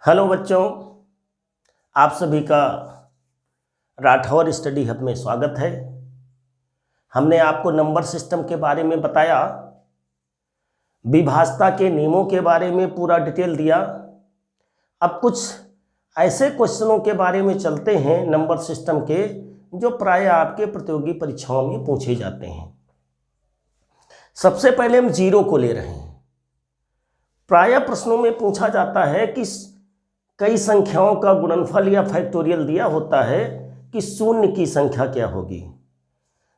Hello बच्चों, आप सभी का राठौर स्टडी हब में स्वागत है। हमने आपको नंबर सिस्टम के बारे में बताया, विभाज्यता के नियमों के बारे में पूरा डिटेल दिया। अब कुछ ऐसे क्वेश्चनों के बारे में चलते हैं नंबर सिस्टम के, जो प्राय आपके प्रतियोगी परीक्षाओं में पूछे जाते हैं। सबसे पहले हम जीरो को ले रहे हैं। प्राय प्रश्नों में पूछा जाता है कि कई संख्याओं का गुणनफल या फैक्टोरियल दिया होता है कि शून्य की संख्या क्या होगी।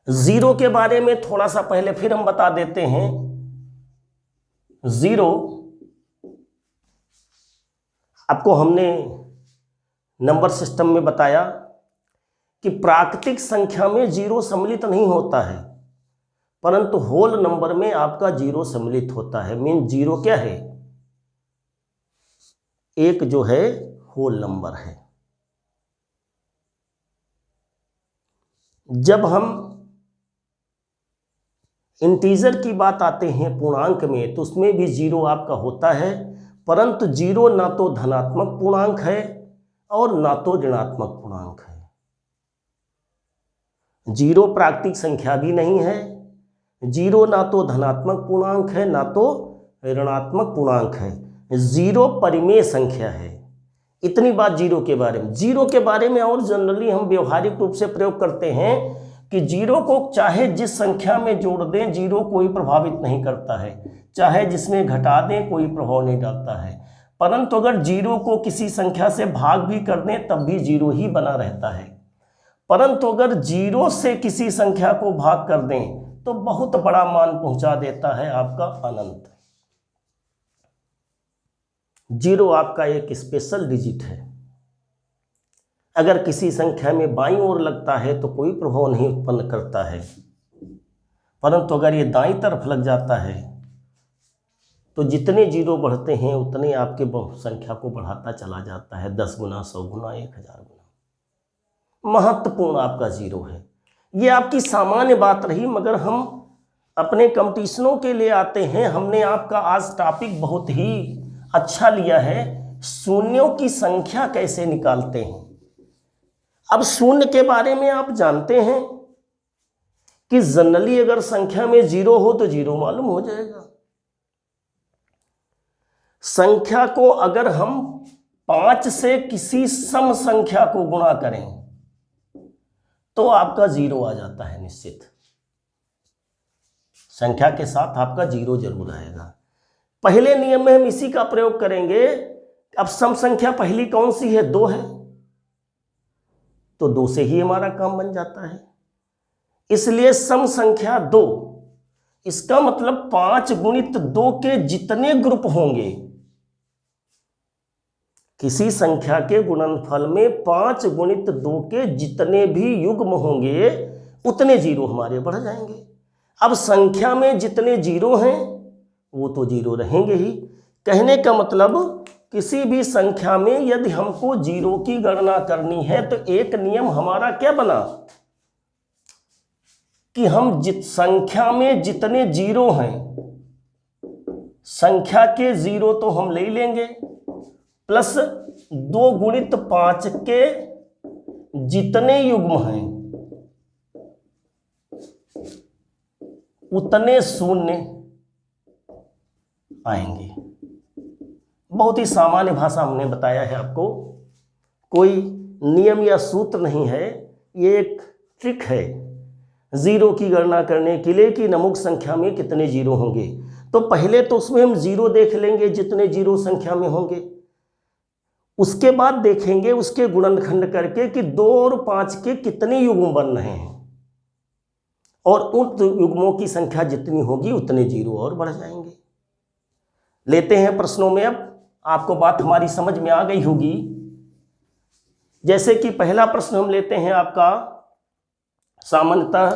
जीरो के बारे में थोड़ा सा पहले फिर हम बता देते हैं। जीरो आपको हमने नंबर सिस्टम में बताया कि प्राकृतिक संख्या में जीरो सम्मिलित नहीं होता है, परंतु होल नंबर में आपका जीरो सम्मिलित होता है। मीन जीरो क्या है? एक जो है होल नंबर है। जब हम इंटीजर की बात आते हैं पूर्णांक में, तो उसमें भी जीरो आपका होता है, परंतु जीरो ना तो धनात्मक पूर्णांक है और ना तो ऋणात्मक पूर्णांक है। जीरो प्राकृतिक संख्या भी नहीं है। जीरो ना तो धनात्मक पूर्णांक है ना तो ऋणात्मक पूर्णांक है। जीरो परिमेय संख्या है। इतनी बात जीरो के बारे में। जीरो के बारे में और जनरली हम व्यवहारिक रूप से प्रयोग करते हैं कि जीरो को चाहे जिस संख्या में जोड़ दें, जीरो कोई प्रभावित नहीं करता है, चाहे जिसमें घटा दें कोई प्रभाव नहीं डालता है। परंतु अगर जीरो को किसी संख्या से भाग भी कर दें तब भी जीरो ही बना रहता है। परंतु अगर जीरो से किसी संख्या को भाग कर दें तो बहुत बड़ा मान पहुंचा देता है आपका अनंत। जीरो आपका एक स्पेशल डिजिट है। अगर किसी संख्या में बाईं ओर लगता है तो कोई प्रभाव नहीं उत्पन्न करता है, परंतु अगर ये दाईं तरफ लग जाता है तो जितने जीरो बढ़ते हैं उतने आपके संख्या को बढ़ाता चला जाता है। 10 गुना, 100 गुना, 1000 गुना। महत्वपूर्ण आपका जीरो है। ये आपकी सामान्य बात रही, मगर हम अपने कंपटीशनों के लिए आते हैं। हमने आपका आज टॉपिक बहुत ही अच्छा लिया है, शून्यों की संख्या कैसे निकालते हैं। अब शून्य के बारे में आप जानते हैं कि जनरली अगर संख्या में जीरो हो तो जीरो मालूम हो जाएगा। संख्या को अगर हम 5 से किसी सम संख्या को गुणा करें तो आपका जीरो आ जाता है निश्चित। संख्या के साथ आपका जीरो जरूर आएगा। पहले नियम में हम इसी का प्रयोग करेंगे। अब सम संख्या पहली कौन सी है? 2 है, तो 2 से ही हमारा काम बन जाता है। इसलिए सम संख्या 2, इसका मतलब 5 गुणित 2 के जितने ग्रुप होंगे, किसी संख्या के गुणनफल में 5 गुणित 2 के जितने भी युग्म होंगे उतने जीरो हमारे बढ़ जाएंगे। अब संख्या में जितने जीरो हैं वो तो जीरो रहेंगे ही। कहने का मतलब किसी भी संख्या में यदि हमको जीरो की गणना करनी है तो एक नियम हमारा क्या बना कि हम संख्या में जितने जीरो हैं, संख्या के जीरो तो हम ले लेंगे, प्लस 2 गुणित 5 के जितने युग्म हैं उतने शून्य आएंगे। बहुत ही सामान्य भाषा हमने बताया है आपको, कोई नियम या सूत्र नहीं है, ये एक ट्रिक है जीरो की गणना करने के लिए कि नमुक संख्या में कितने जीरो होंगे। तो पहले तो उसमें हम जीरो देख लेंगे जितने जीरो संख्या में होंगे, उसके बाद देखेंगे उसके गुणनखंड करके कि 2 और 5 के कितने युग्म बन रहे हैं, और उन युग्मों की संख्या जितनी होगी उतने जीरो और बढ़ जाएंगे। लेते हैं प्रश्नों में। अब आपको बात हमारी समझ में आ गई होगी। जैसे कि पहला प्रश्न हम लेते हैं आपका सामान्यतः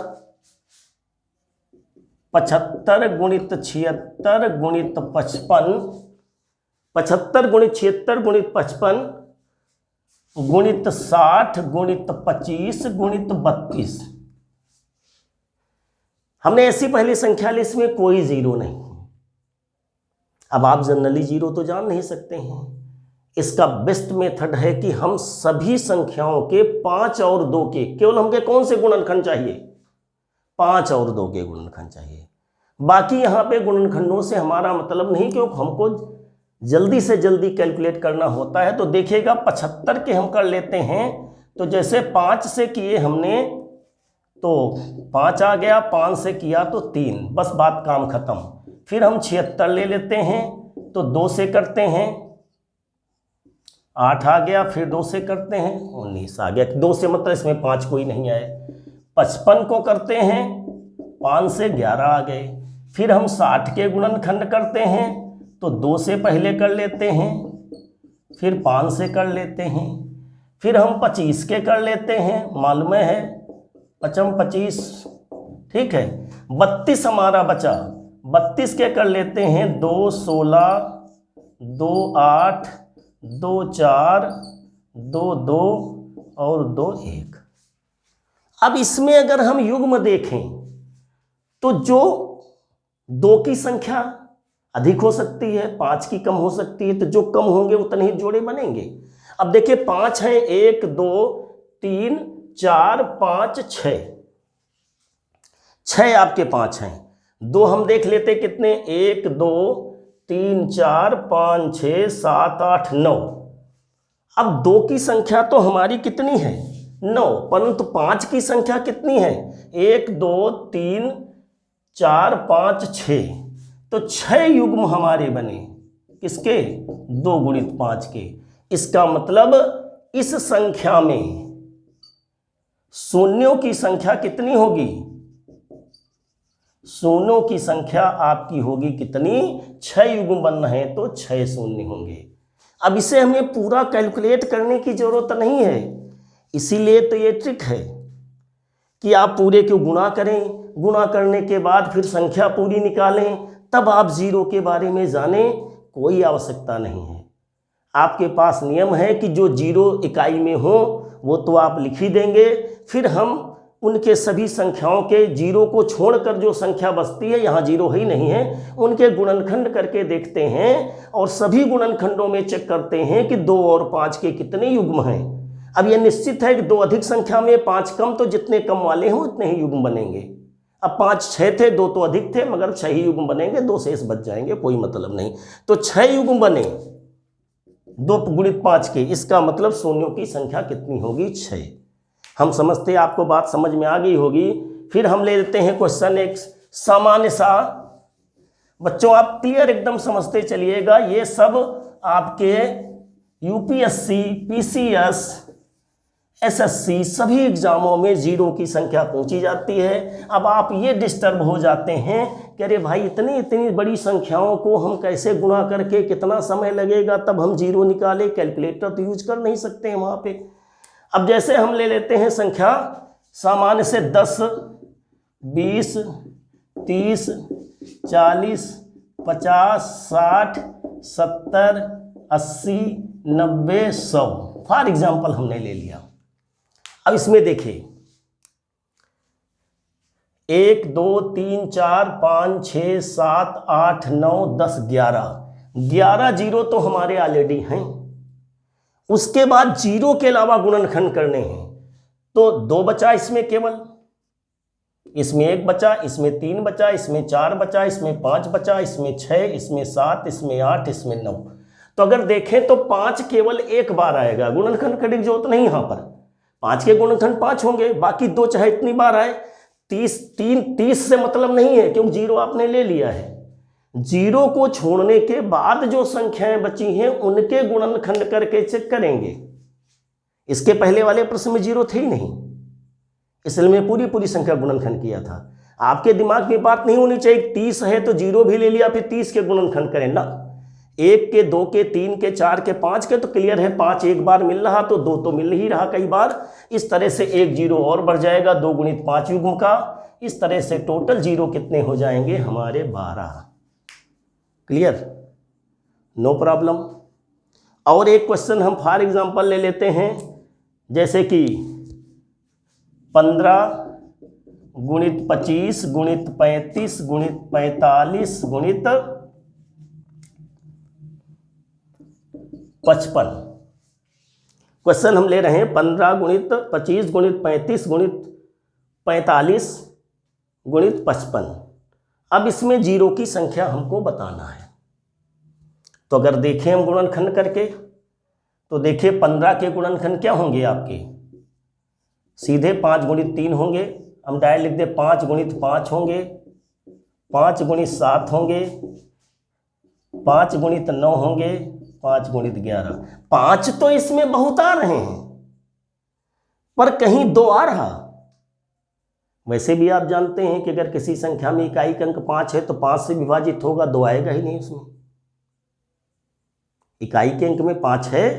75 गुणित 76 गुणित 55, 75 गुणित 76 गुणित 55 गुणित 60 गुणित 25 गुणित 32। हमने ऐसी पहली संख्या ली, इसमें कोई जीरो नहीं। अब आप जनरली जीरो तो जान नहीं सकते हैं, इसका बेस्ट मेथड है कि हम सभी संख्याओं के 5 और 2 के, केवल हमके कौन से गुणनखंड चाहिए, 5 और 2 के गुणनखंड चाहिए। बाकी यहाँ पे गुणनखंडों से हमारा मतलब नहीं, क्योंकि हमको जल्दी से जल्दी कैलकुलेट करना होता है। तो देखिएगा 75 के हम कर लेते हैं, तो जैसे 5 से किए हमने तो 5 आ गया, 5 से किया तो 3, बस बात काम खत्म। फिर हम 76 ले लेते हैं तो 2 से करते हैं, 8 आ गया, फिर 2 से करते हैं 19 आ गया, 2 से मतलब इसमें 5 कोई नहीं आए। 55 को करते हैं, 5 से 11 आ गए। फिर हम 60 के गुणनखंड करते हैं तो 2 से पहले कर लेते हैं, फिर 5 से कर लेते हैं। फिर हम 25 के कर लेते हैं, मालूम है 25, ठीक है। 32 हमारा बचा, 32 के कर लेते हैं, 2 16, 2 8, 2 4, 2 2 और 2 1। अब इसमें अगर हम युग्म देखें तो जो 2 की संख्या अधिक हो सकती है, 5 की कम हो सकती है, तो जो कम होंगे उतने ही जोड़े बनेंगे। अब देखिए 5 हैं, 1 2 3 4 5 6, 6 आपके 5 हैं। 2 हम देख लेते कितने, 1 2 3 4 5 6 7 8 9। अब 2 की संख्या तो हमारी कितनी है, 9, परंतु 5 की संख्या कितनी है, 1 2 3 4 5 6। तो 6 युग्म हमारे बने, किसके, 2 गुणित 5 के। इसका मतलब इस संख्या में शून्यों की संख्या कितनी होगी, शून्यों की संख्या आपकी होगी कितनी, 6 युग्म बन रहे हैं तो 6 शून्य होंगे। अब इसे हमें पूरा कैलकुलेट करने की जरूरत नहीं है, इसीलिए तो ये ट्रिक है कि आप पूरे को गुणा करें, गुणा करने के बाद फिर संख्या पूरी निकालें, तब आप जीरो के बारे में जानें। कोई आवश्यकता नहीं है, आपके पास नियम है कि जो जीरो इकाई में हो वो तो आप लिख ही देंगे। फिर हम उनके सभी संख्याओं के जीरो को छोड़कर जो संख्या बचती है, यहाँ जीरो ही नहीं है, उनके गुणनखंड करके देखते हैं और सभी गुणनखंडों में चेक करते हैं कि 2 और 5 के कितने युग्म हैं। अब यह निश्चित है कि 2 अधिक संख्या में 5 कम, तो जितने कम वाले हैं उतने ही युग्म बनेंगे। अब 5 6 थे, 2 तो अधिक थे, मगर 6 ही युग्म बनेंगे, 2 शेष बच जाएंगे, कोई मतलब नहीं। तो 6 युग्म बने 2 गुणित 5 के, इसका मतलब शून्यों की संख्या कितनी होगी, 6। हम समझते हैं आपको बात समझ में आ गई होगी। फिर हम ले लेते हैं क्वेश्चन एक सामान्य सा। बच्चों आप क्लियर एकदम समझते चलिएगा, ये सब आपके यूपीएससी, पीसीएस, एसएससी सभी एग्जामों में जीरो की संख्या पूछी जाती है। अब आप ये डिस्टर्ब हो जाते हैं कि अरे भाई इतनी इतनी बड़ी संख्याओं को हम कैसे गुणा करके, कितना समय लगेगा तब हम जीरो निकाले, कैलकुलेटर तो यूज कर नहीं सकते हैं वहाँ पे। अब जैसे हम ले लेते हैं संख्या सामान्य से 10, 20, 30, 40, 50, 60, 70, 80, 90, 100 फॉर एग्जाम्पल हमने ले लिया। अब इसमें देखिए 1 2 3 4 5 6 7 8 9 10 11 जीरो तो हमारे ऑलरेडी हैं। उसके बाद जीरो के अलावा गुणनखंड करने हैं, तो 2 बचा इसमें, केवल इसमें 1 बचा, इसमें 3 बचा, इसमें 4 बचा, इसमें 5 बचा, इसमें 6, इसमें 7, इसमें 8, इसमें 9। तो अगर देखें तो 5 केवल एक बार आएगा, गुणनखंड करने की जरूरत नहीं। यहाँ पर 5 के गुणनखंड 5 होंगे, बाकी 2 चाहे इतनी बार आए। 30 से मतलब नहीं है, क्योंकि जीरो आपने ले लिया है। जीरो को छोड़ने के बाद जो संख्याएं बची हैं उनके गुणनखंड करके चेक करेंगे। इसके पहले वाले प्रश्न में जीरो थे ही नहीं, इसलिए मैं पूरी पूरी संख्या गुणनखंड किया था। आपके दिमाग में बात नहीं होनी चाहिए 30 है तो जीरो भी ले लिया फिर 30 के गुणनखंड करें ना। 1 के, 2 के, 3 के, 4 के, 5 के तो क्लियर है, 5 एक बार मिल रहा तो 2 तो मिल ही रहा कई बार। इस तरह से 1 जीरो और बढ़ जाएगा 2 गुणित 5 युग्म का। इस तरह से टोटल जीरो कितने हो जाएंगे हमारे 12। Clear, no problem. और एक क्वेश्चन हम फॉर एग्जांपल ले लेते हैं, जैसे कि 15 गुणित 25 गुणित 35 गुणित 45 गुणित 55। क्वेश्चन हम ले रहे हैं 15 गुणित 25 गुणित 35 गुणित 45 गुणित 55। अब इसमें जीरो की संख्या हमको बताना है। तो अगर देखें हम गुणनखंड करके, तो देखिए 15 के गुणनखंड क्या होंगे आपके, सीधे 5 गुणित 3 होंगे। हम डायरेक्ट लिख दे 5 गुणित 5 होंगे, 5 गुणित 7 होंगे, 5 गुणित 9 होंगे, 5 गुणित 11। 5 तो इसमें बहुत आ रहे हैं, पर कहीं 2 आ रहा। वैसे भी आप जानते हैं कि अगर किसी संख्या में इकाई का अंक 5 है तो 5 से विभाजित होगा, 2 आएगा ही नहीं उसमें। इकाई के अंक में 5 है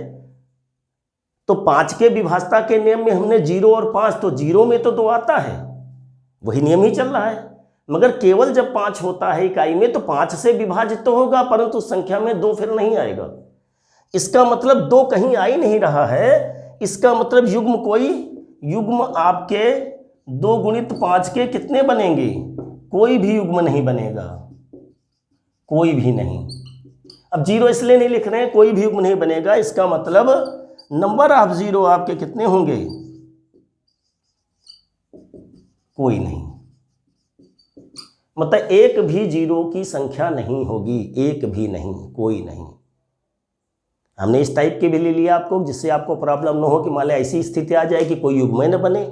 तो 5 के विभाजता के नियम में हमने 0 और 5, तो 0 में तो 2 आता है, वही नियम ही चल रहा है। मगर केवल जब 5 होता है इकाई में तो 5 से विभाजित तो होगा, परंतु संख्या में 2 फिर नहीं आएगा। इसका मतलब 2 कहीं आ ही नहीं रहा है। इसका मतलब युग्म आपके 2 गुणित 5 के कितने बनेंगे, कोई भी युग्म नहीं बनेगा, कोई भी नहीं। अब 0 इसलिए नहीं लिख रहे हैं, कोई भी युग्म नहीं बनेगा। इसका मतलब नंबर ऑफ 0 आपके कितने होंगे, कोई नहीं। मतलब एक भी 0 की संख्या नहीं होगी, एक भी नहीं, कोई नहीं। हमने इस टाइप के भी ले लिया आपको, जिससे आपको प्रॉब्लम ना हो कि मान लो ऐसी स्थिति आ जाए कि कोई युग्म न बने,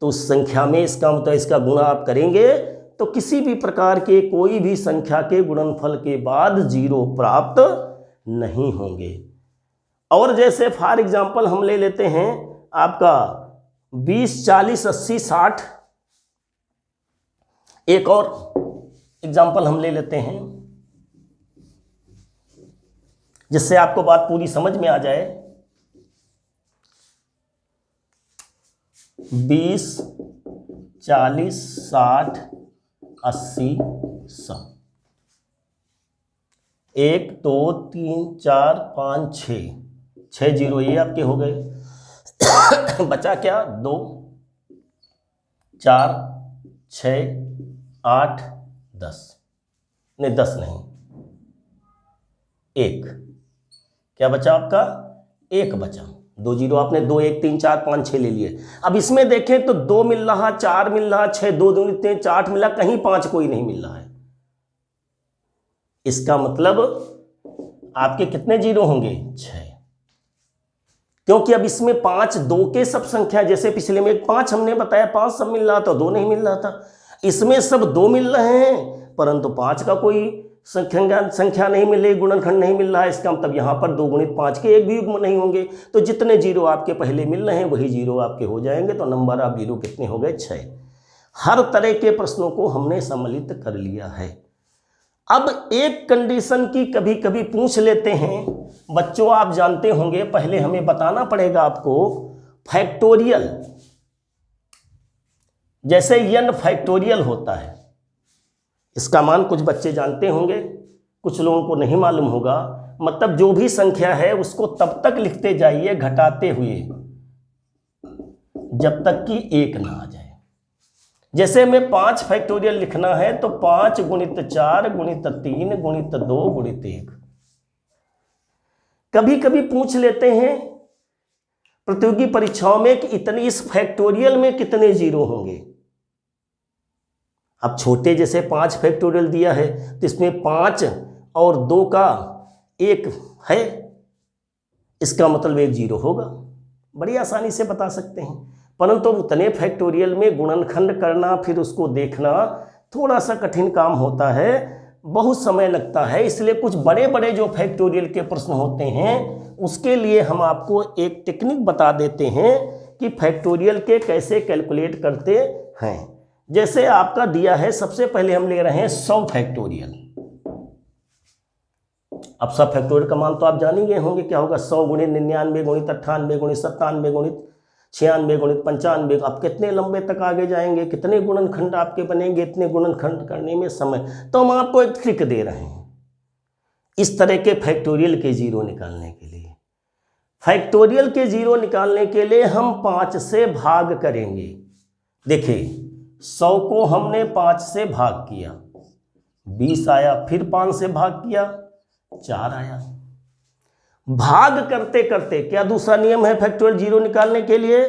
तो उस संख्या में इसका मतलब इसका गुणा आप करेंगे तो किसी भी प्रकार के कोई भी संख्या के गुणनफल के बाद 0 प्राप्त नहीं होंगे। और जैसे फॉर एग्जांपल हम ले लेते हैं आपका 20, 40, 80, 60। एक और एग्जांपल हम ले लेते हैं जिससे आपको बात पूरी समझ में आ जाए। 20, 40, 60, 80, 100। 1, 2, 3, 4, 5, 6 0 ये आपके हो गए। बचा क्या, 2, 4, 6, 8, 10। नहीं 10 नहीं, 1। क्या बचा आपका, 1 बचा। 2 0 आपने 2, 1, 3, 4, 5, 6 ले लिए। अब इसमें देखें तो 2 मिल रहा, 4 मिल रहा, 6, 2 2 3 8 मिला, कहीं 5 कोई नहीं मिल रहा है। इसका मतलब आपके कितने 0 होंगे, 6। क्योंकि अब इसमें 5 2 के सब संख्या, जैसे पिछले में 5 हमने बताया 5 सब मिल रहा था, 2 नहीं मिल रहा था। इसमें सब 2 मिल रहे हैं परंतु 5 का कोई संख्या नहीं मिल रही, गुणनखंड नहीं मिल रहा है। इसका मतलब यहाँ पर 2 गुणित 5 के एक भी युग्म नहीं होंगे। तो जितने 0 आपके पहले मिल रहे हैं वही 0 आपके हो जाएंगे। तो नंबर ऑफ 0 कितने हो गए, 6। हर तरह के प्रश्नों को हमने सम्मिलित कर लिया है। अब एक कंडीशन की कभी कभी पूछ लेते हैं बच्चों, आप जानते होंगे, पहले हमें बताना पड़ेगा आपको फैक्टोरियल। जैसे n फैक्टोरियल होता है, इसका मान कुछ बच्चे जानते होंगे, कुछ लोगों को नहीं मालूम होगा। मतलब जो भी संख्या है उसको तब तक लिखते जाइए घटाते हुए जब तक कि 1 ना आ जाए। जैसे हमें 5 फैक्टोरियल लिखना है तो 5 गुणित 4 गुणित 3 गुणित 2 गुणित 1। कभी कभी पूछ लेते हैं प्रतियोगी परीक्षाओं में कि इतनी इस फैक्टोरियल में कितने 0 होंगे। अब छोटे जैसे 5 फैक्टोरियल दिया है तो इसमें 5 और 2 का 1 है, इसका मतलब 1 0 होगा। बड़ी आसानी से बता सकते हैं। परंतु उतने फैक्टोरियल में गुणनखंड करना, फिर उसको देखना थोड़ा सा कठिन काम होता है, बहुत समय लगता है। इसलिए कुछ बड़े बड़े जो फैक्टोरियल के प्रश्न होते हैं उसके लिए हम आपको एक टेक्निक बता देते हैं कि फैक्टोरियल के कैसे कैलकुलेट करते हैं। जैसे आपका दिया है, सबसे पहले हम ले रहे हैं 100 फैक्टोरियल। अब 100 फैक्टोरियल का मान तो आप जान ही गए होंगे, क्या होगा, 100 गुणित 99 गुणित 98 गुणित 97 गुणित 96 गुणित 95। अब कितने लंबे तक आगे जाएंगे, कितने गुणनखंड आपके बनेंगे, इतने गुणनखंड करने में समय। तो हम आपको एक ट्रिक दे रहे हैं इस तरह के फैक्टोरियल के 0 निकालने के लिए। फैक्टोरियल के 0 निकालने के लिए हम 5 से भाग करेंगे। देखिए 100 को हमने 5 से भाग किया, 20 आया, फिर 5 से भाग किया, 4 आया। भाग करते करते क्या दूसरा नियम है फैक्टोरियल जीरो निकालने के लिए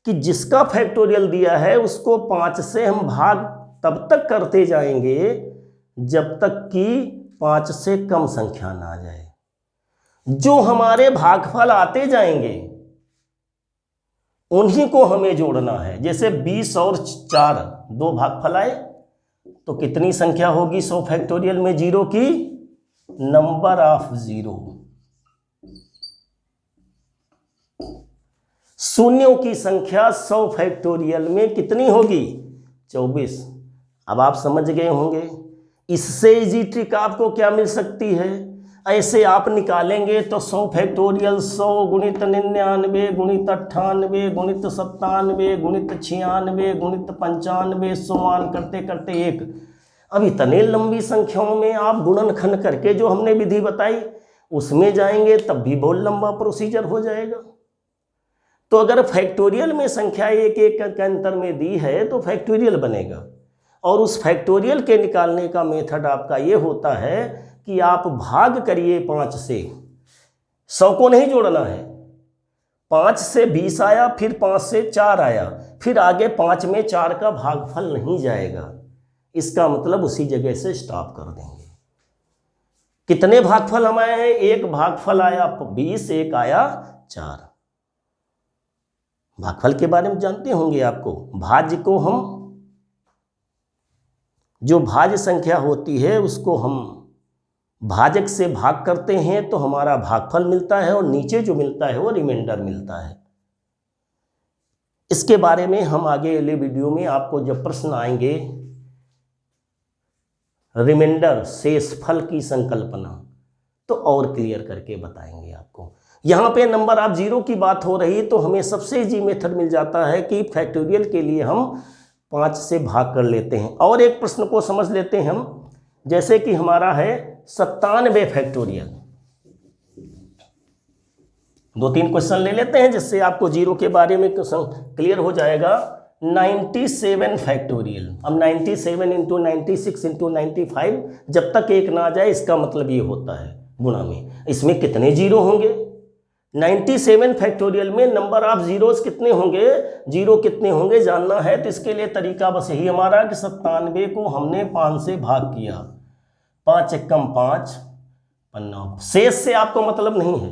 कि जिसका फैक्टोरियल दिया है उसको 5 से हम भाग तब तक करते जाएंगे जब तक कि 5 से कम संख्या ना आ जाए। जो हमारे भागफल आते जाएंगे उन्हीं को हमें जोड़ना है। जैसे 20 और 4 दो भागफल आए तो कितनी संख्या होगी 100 फैक्टोरियल में जीरो की? Number of zero. शून्यों की संख्या 100 फैक्टोरियल में कितनी होगी? 24। अब आप समझ गए होंगे। इससे इजी ट्रिक आपको क्या मिल सकती है? ऐसे आप निकालेंगे तो 100 फैक्टोरियल 100 गुणित 99 गुणित 98 गुणित 97 गुणित 96 गुणित 95 समान करते करते 1। अब इतने लंबी संख्याओं में आप गुणनखंड करके जो हमने विधि बताई उसमें जाएंगे तब भी बहुत लंबा प्रोसीजर हो जाएगा। तो अगर फैक्टोरियल में संख्या एक एक के अंतर में दी है तो फैक्टोरियल बनेगा, और उस फैक्टोरियल के निकालने का मेथड आपका ये होता है कि आप भाग करिए 5 से। 100 को नहीं जोड़ना है। 5 से 20 आया, फिर 5 से 4 आया, फिर आगे 5 में 4 का भागफल नहीं जाएगा। इसका मतलब उसी जगह से स्टॉप कर देंगे। कितने भागफल हम आए हैं? एक भागफल आया 20, एक आया 4। भागफल के बारे में जानते होंगे आपको। भाज्य को हम, जो भाज्य संख्या होती है उसको हम भाजक से भाग करते हैं तो हमारा भागफल मिलता है, और नीचे जो मिलता है वो रिमाइंडर मिलता है। इसके बारे में हम आगे अगले वीडियो में आपको जब प्रश्न आएंगे रिमाइंडर शेषफल की संकल्पना तो और क्लियर करके बताएंगे आपको। यहाँ पे नंबर ऑफ जीरो की बात हो रही तो हमें सबसे इजी मेथड मिल जाता है कि फैक्टोरियल के लिए हम 5 से भाग कर लेते हैं। और एक प्रश्न को समझ लेते हैं हम, जैसे कि हमारा है 97 फैक्टोरियल। 2-3 क्वेश्चन ले लेते हैं जिससे आपको जीरो के बारे में क्लियर हो जाएगा। 97 फैक्टोरियल। अब 97 इंटू 96 इंटू 95 जब तक एक ना आ जाए इसका मतलब ये होता है गुणा में। इसमें कितने जीरो होंगे? 97 फैक्टोरियल में नंबर ऑफ जीरोस कितने होंगे, जीरो कितने होंगे जानना है। तो इसके लिए तरीका बस यही हमारा कि 97 को हमने 5 से भाग किया। 5 एकम 5 पन्ना। शेष से आपको मतलब नहीं है,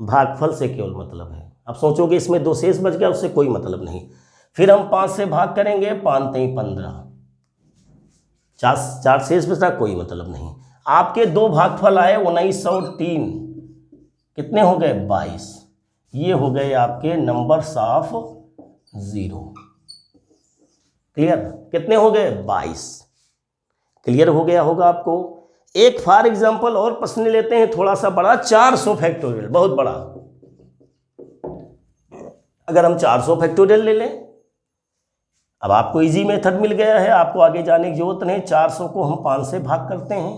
भागफल से केवल मतलब है। अब सोचोगे इसमें 2 शेष बच गया, उससे कोई मतलब नहीं। फिर हम 5 से भाग करेंगे, 5 3 15, 4 शेष बचा, कोई मतलब नहीं। आपके 2 भागफल आए 19 और 3, कितने हो गए? 22। ये हो गए आपके नंबर्स ऑफ जीरो। क्लियर? कितने हो गए? 22। क्लियर हो गया होगा आपको। एक फॉर एग्जांपल और प्रश्न लेते हैं थोड़ा सा बड़ा, 400 फैक्टोरियल, बहुत बड़ा। अगर हम 400 फैक्टोरियल ले लें, अब आपको इजी मेथड मिल गया है, आपको आगे जाने की जरूरत नहीं। 400 को हम 5 से भाग करते हैं,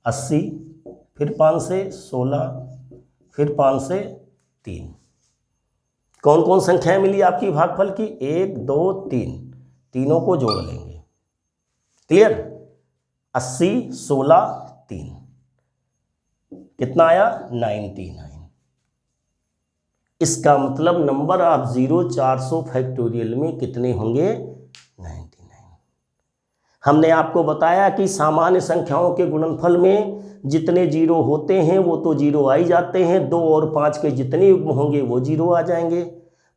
80, फिर 5 से 16, फिर 5 से 3। कौन कौन संख्याएं मिली आपकी भागफल की? 1 2 3, तीनों को जोड़ लेंगे। क्लियर? 80 16 3 कितना आया? 99। इसका मतलब नंबर ऑफ जीरो 400 फैक्टोरियल में कितने होंगे? 99। हमने आपको बताया कि सामान्य संख्याओं के गुणनफल में जितने जीरो होते हैं वो तो जीरो आ ही जाते हैं, 2 और 5 के जितने युग्म होंगे वो जीरो आ जाएंगे।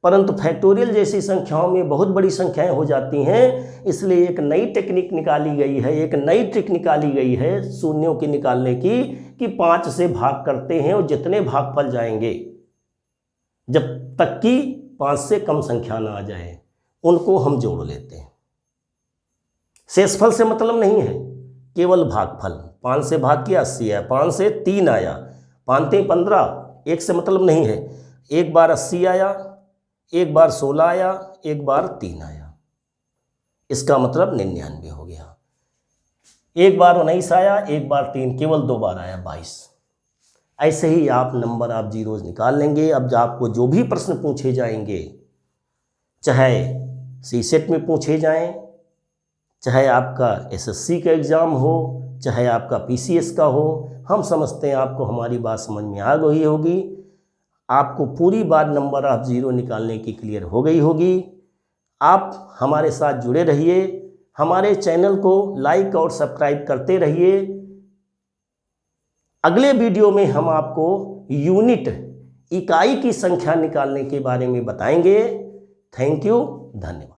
परंतु फैक्टोरियल जैसी संख्याओं में बहुत बड़ी संख्याएं हो जाती हैं, इसलिए एक नई टेक्निक निकाली गई है, एक नई ट्रिक निकाली गई है शून्यों की निकालने की, कि 5 से भाग करते हैं और जितने भागफल जाएंगे जब तक कि 5 से कम संख्या ना आ जाए उनको हम जोड़ लेते हैं। शेषफल से मतलब नहीं है, केवल भागफल। 5 से भाग किया 80 आया, 5 से 3 आया, 5 3 15, एक से मतलब नहीं है। एक बार 80 आया, एक बार 16 आया, एक बार 3 आया, इसका मतलब 99 हो गया। एक बार 19 आया, एक बार 3, केवल 2 बार आया 22। ऐसे ही आप नंबर ऑफ जीरोज निकाल लेंगे। अब आपको जो भी प्रश्न पूछे जाएंगे, चाहे सीसेट में पूछे जाएं, चाहे आपका एसएससी का एग्ज़ाम हो, चाहे आपका पीसीएस का हो। हम समझते हैं आपको हमारी बात समझ में आ गई होगी, आपको पूरी बात नंबर ऑफ ज़ीरो निकालने की क्लियर हो गई होगी। आप हमारे साथ जुड़े रहिए, हमारे चैनल को लाइक और सब्सक्राइब करते रहिए। अगले वीडियो में हम आपको यूनिट इकाई की संख्या निकालने के बारे में बताएंगे। थैंक यू, धन्यवाद।